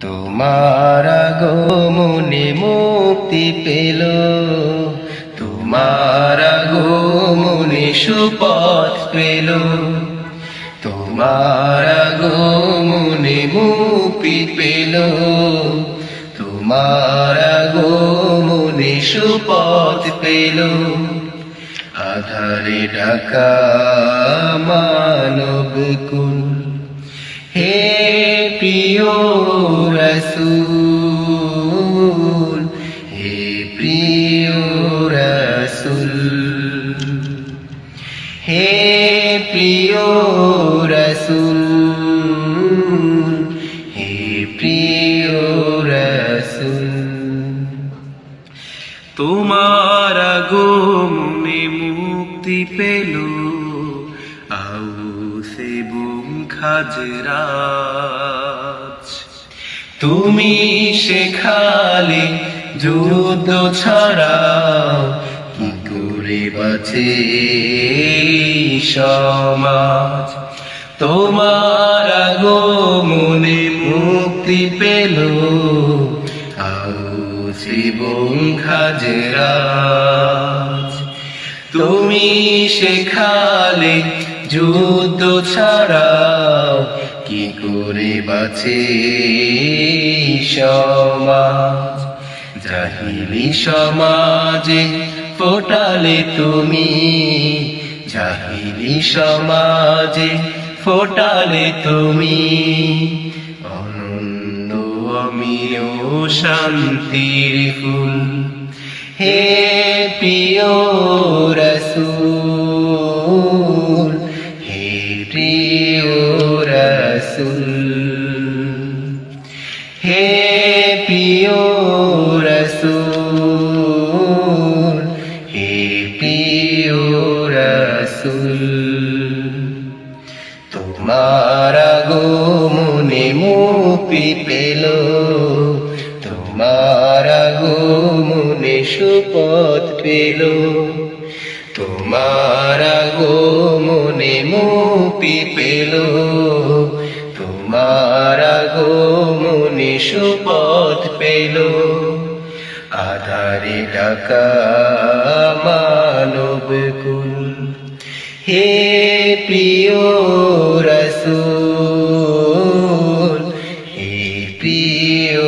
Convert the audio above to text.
তোমার আগমনে মুক্তি পেল, তোমার আগমনে সুপথ পেল, তোমার আগমনে মুক্তি পেল, তোমার আগমনে সুপথ পেল। আধারে ঢাকা মানবকুল, হে প্রিয় রাসূল, হে প্রিয় রাসূল, হে প্রিয় রাসূল, হে প্রিয় রাসূল। তোমার আগমনে মুক্তি পেল আউস এবং খাজরাজ। তুমি শেখালে যুদ্ধ ছাড়া কি করে বাঁচে সমাজ। তোমার আগমনে মুক্তি পেল আউস এবং খাজরাজ। তুমি শেখালে যুদ্ধ ছাড়া কি করে বাঁচে সমাজ। জাহিলি সমাজে ফোটালে তুমি, জাহিলি সমাজে ফোটালে তুমি অনন্ত অমিয় শান্তির ফুল। হে প্রিয় রাসূল, হে প্রিয় রাসূল, হে প্রিয় রাসূল, হে প্রিয় রাসূল। তোমার আগমনে মুক্তি পেল, তোমার আগমনে সুপথ পেল, তোমার আগমনে মুক্তি পেল, তোমার আগমনে সুপথ পেল। আধারে ঢাকা মানবকুল, হে প্রিয় রাসূল, হে প্রিয়